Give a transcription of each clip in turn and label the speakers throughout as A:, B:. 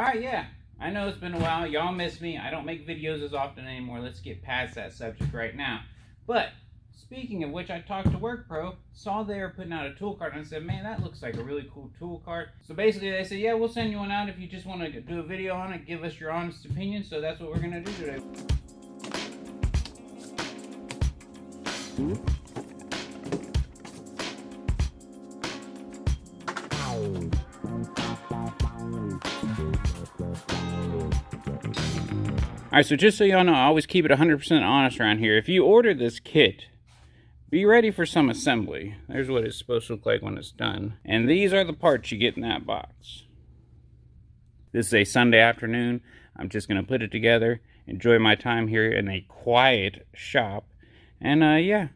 A: Alright, yeah. I know it's been a while. Y'all miss me. I don't make videos as often anymore. Let's get past that subject right now. But, speaking of which, I talked to Workpro, saw they were putting out a tool cart, and I said, man, that looks like a really cool tool cart. So basically, they said, yeah, we'll send you one out if you just want to do a video on it, give us your honest opinion. So that's what we're going to do today. Alright, so just so y'all know, I always keep it 100% honest around here. If you order this kit, be ready for some assembly. There's what it's supposed to look like when it's done. And these are the parts you get in that box. This is a Sunday afternoon. I'm just going to put it together, enjoy my time here in a quiet shop. And yeah,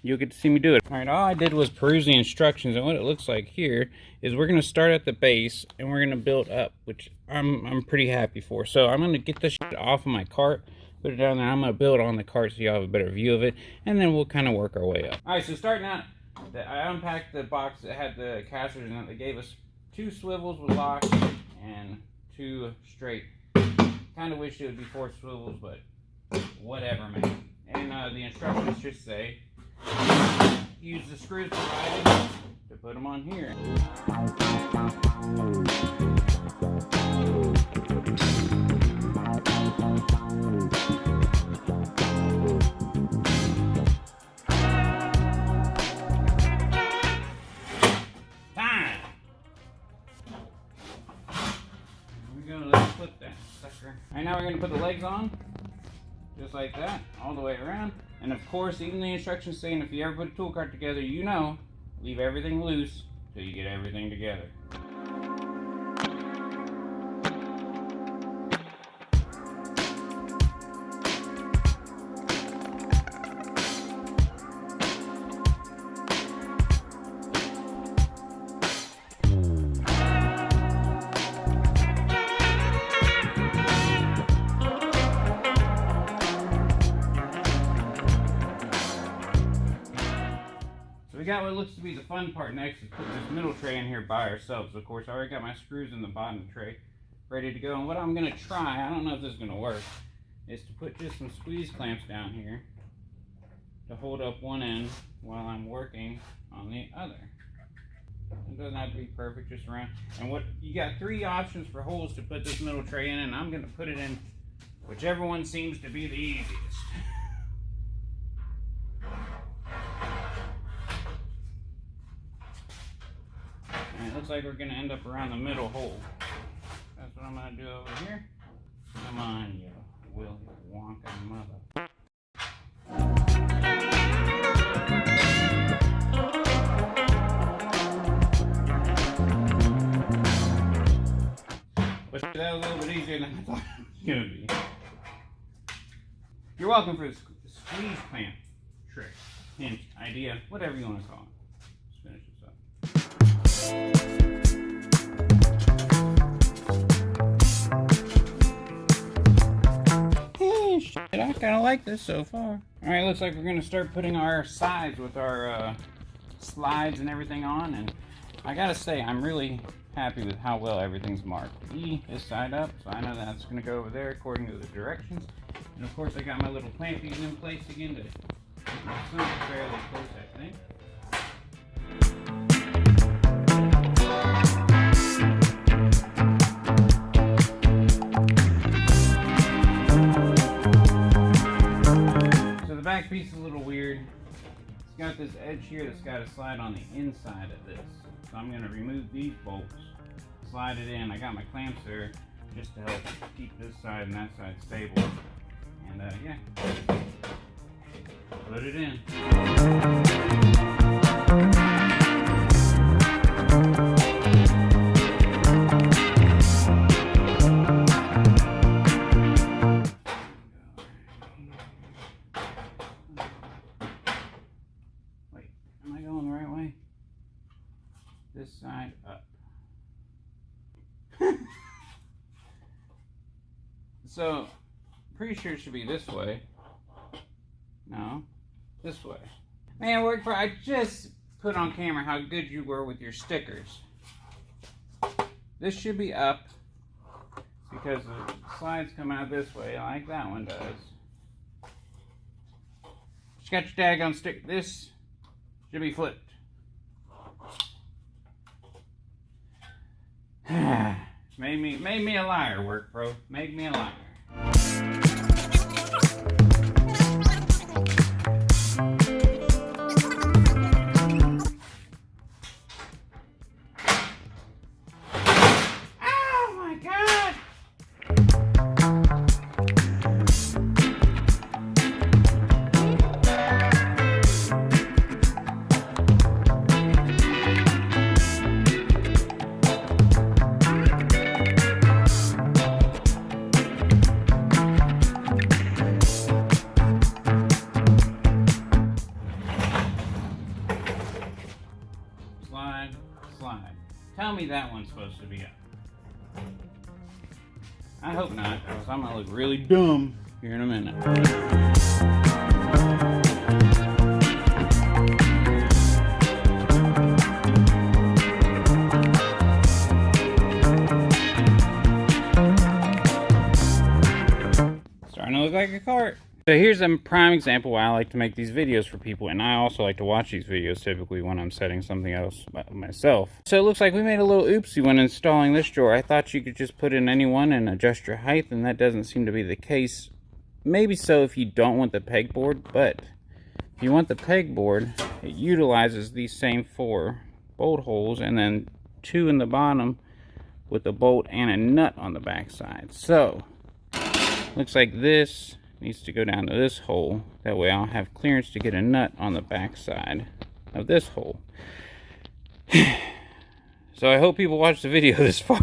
A: you'll get to see me do it. Alright, all I did was peruse the instructions, and what it looks like here is we're going to start at the base and we're going to build up, which I'm pretty happy for. So I'm going to get this shit off of my cart, put it down there. I'm going to build on the cart so you have a better view of it, and then we'll kind of work our way up. Alright, so starting out, I unpacked the box that had the casters in it. They gave us 2 swivels with locks and 2 straight. Kind of wish it would be 4 swivels, but whatever, man. And the instructions just say use the screws provided to put them on here. Time! We're gonna let's put that sucker. Alright, now we're gonna put the legs on. Just like that, all the way around. And of course, even the instructions saying if you ever put a tool cart together, you know, leave everything loose till you get everything together. We got what looks to be the fun part next, is put this middle tray in here by ourselves. Of course, I already got my screws in the bottom tray ready to go. And what I'm going to try, I don't know if this is going to work, is to put just some squeeze clamps down here to hold up one end while I'm working on the other. It doesn't have to be perfect, just around. And what you got 3 options for holes to put this middle tray in, and I'm going to put it in whichever one seems to be the easiest. It looks like we're going to end up around the middle hole. That's what I'm going to do over here. Come on, you Willy Wonka mother. But that was a little bit easier than I thought it was going to be. You're welcome for the squeeze clamp trick, hint, idea, whatever you want to call it. Let's finish this up. Hey, shit, I kind of like this so far. Alright, looks like we're going to start putting our sides with our slides and everything on. And I gotta say, I'm really happy with how well everything's marked. E is side up, so I know that's going to go over there according to the directions. And of course, I got my little clampies in place again to keep my clamp fairly close, I think. The back piece is a little weird. It's got this edge here that's got to slide on the inside of this. So I'm going to remove these bolts, slide it in. I got my clamps there just to help keep this side and that side stable. And yeah, put it in. This side up. So, pretty sure it should be this way. No, this way. Man, Workpro, I just put on camera how good you were with your stickers. This should be up. because the slides come out this way like that one does. Just got your daggone stick. This should be flipped. made me a liar, Workpro. Made me a liar. Slide. Tell me that one's supposed to be up. I hope not, because I'm gonna look really dumb here in a minute. Starting to look like a cart. So here's a prime example why I like to make these videos for people, and I also like to watch these videos typically when I'm setting something else myself. So it looks like we made a little oopsie when installing this drawer. I thought you could just put in any one and adjust your height, and that doesn't seem to be the case. Maybe so if you don't want the pegboard, but if you want the pegboard, it utilizes these same 4 bolt holes and then 2 in the bottom with a bolt and a nut on the back side. So looks like this needs to go down to this hole. That way I'll have clearance to get a nut on the back side of this hole. So I hope people watch the video this far.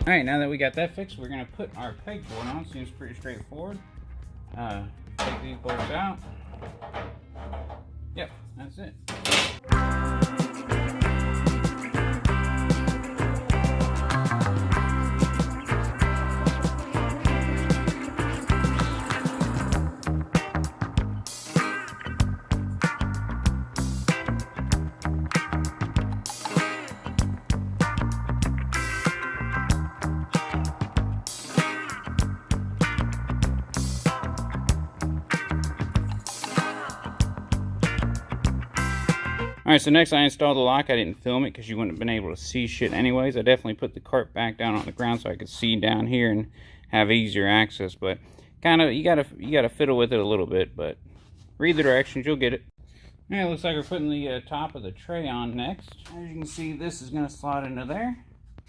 A: Alright, now that we got that fixed, we're going to put our pegboard on. Seems pretty straightforward. Take these bolts out. Yep, that's it. Alright, so next I installed the lock. I didn't film it because you wouldn't have been able to see shit anyways. I definitely put the cart back down on the ground so I could see down here and have easier access. But kind of, you gotta fiddle with it a little bit, but read the directions, you'll get it. Alright, looks like we're putting the top of the tray on next. As you can see, this is going to slide into there,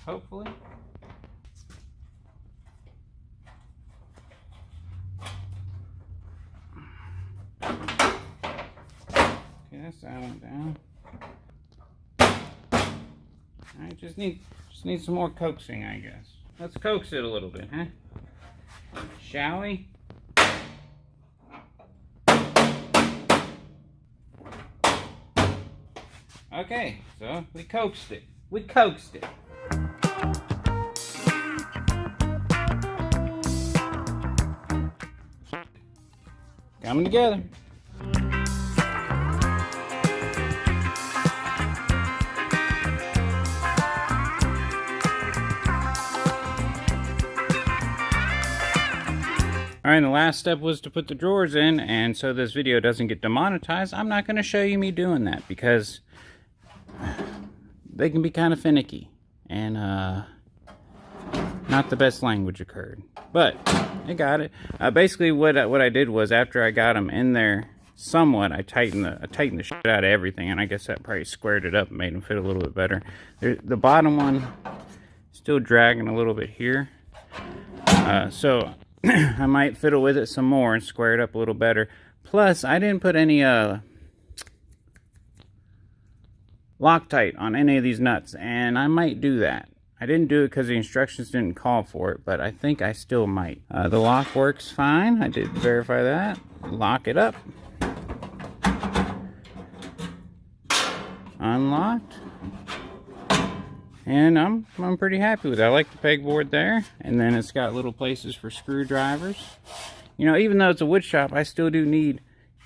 A: hopefully. Okay, that's that one down. Alright, just need some more coaxing, I guess. Let's coax it a little bit, huh? Shall we? Okay, so we coaxed it. We coaxed it. Coming together. Alright, the last step was to put the drawers in, and so this video doesn't get demonetized, I'm not going to show you me doing that because they can be kind of finicky and not the best language occurred, but I got it. Basically what I did was after I got them in there somewhat, I tightened the shit out of everything, and I guess that probably squared it up and made them fit a little bit better. The bottom one still dragging a little bit here, so I might fiddle with it some more and square it up a little better. Plus, I didn't put any Loctite on any of these nuts, and I might do that. I didn't do it because the instructions didn't call for it, but I think I still might. The lock works fine. I did verify that. Lock it up. Unlocked. And I'm pretty happy with it. I like the pegboard there. And then it's got little places for screwdrivers. You know, even though it's a wood shop, I still do need,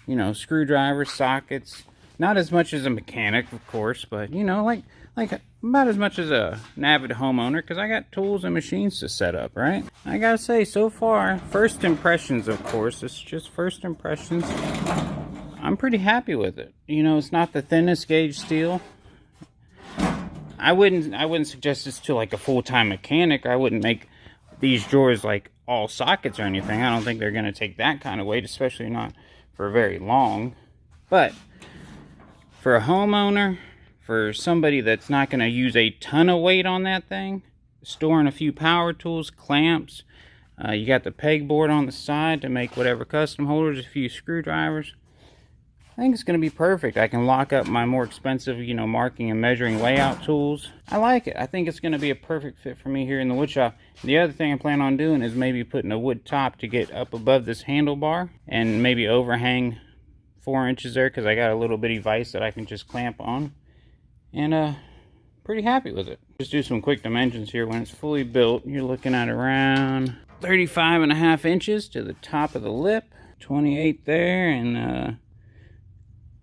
A: you know, screwdrivers, sockets. Not as much as a mechanic, of course, but, you know, like about as much as an avid homeowner, because I got tools and machines to set up, right? I gotta say, so far, first impressions, of course, it's just first impressions. I'm pretty happy with it. You know, it's not the thinnest gauge steel. I wouldn't suggest this to like a full-time mechanic. I wouldn't make these drawers like all sockets or anything. I don't think they're gonna take that kind of weight, especially not for very long. But for a homeowner, for somebody that's not going to use a ton of weight on that thing, storing a few power tools, clamps, you got the pegboard on the side to make whatever custom holders, a few screwdrivers. I think it's going to be perfect. I can lock up my more expensive, you know, marking and measuring layout tools. I like it. I think it's going to be a perfect fit for me here in the wood shop. The other thing I plan on doing is maybe putting a wood top to get up above this handlebar and maybe overhang 4 inches there, because I got a little bitty vise that I can just clamp on. And pretty happy with it. Just do some quick dimensions here. When it's fully built, you're looking at around 35.5 inches to the top of the lip, 28 there, and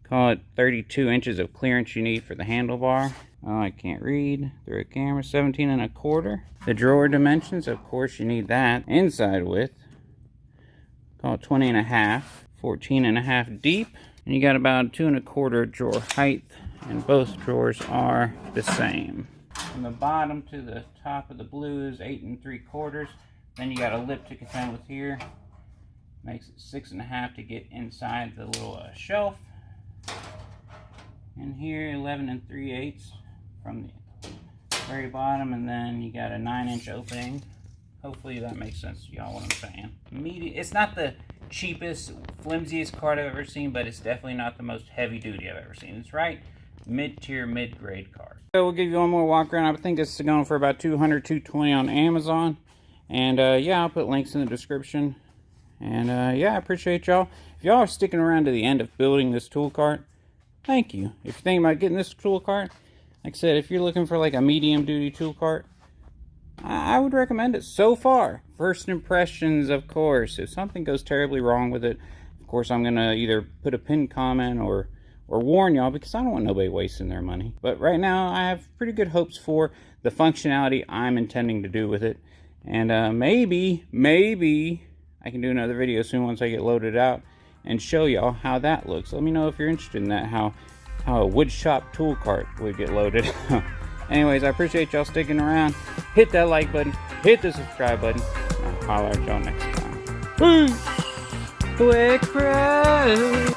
A: call it 32 inches of clearance you need for the handlebar. Oh, I can't read through a camera. 17.25. The drawer dimensions, of course, you need that. Inside width, call it 20.5, 14.5 deep, and you got about 2.25 drawer height. And both drawers are the same. From the bottom to the top of the blue is 8.75. Then you got a lip to contend with here. Makes it 6.5 to get inside the little shelf. And here 11 3/8 from the very bottom, and then you got a 9-inch opening. Hopefully that makes sense to y'all what I'm saying. It's not the cheapest, flimsiest cart I've ever seen, but it's definitely not the most heavy duty I've ever seen. It's right mid-tier, mid-grade cart. So we'll give you one more walk around. I think this is going for about $200, $220 on Amazon. And yeah, I'll put links in the description. And yeah, I appreciate y'all. If y'all are sticking around to the end of building this tool cart, thank you. If you're thinking about getting this tool cart, like I said, if you're looking for like a medium duty tool cart, I would recommend it. So far, first impressions, of course. If something goes terribly wrong with it, of course I'm gonna either put a pinned comment or warn y'all, because I don't want nobody wasting their money. But right now I have pretty good hopes for the functionality I'm intending to do with it. And maybe I can do another video soon once I get loaded out and show y'all how that looks. Let me know if you're interested in that, how a wood shop tool cart would get loaded. Anyways, I appreciate y'all sticking around. Hit that like button, hit the subscribe button, and I'll holler at y'all next time. Peace! Workpro!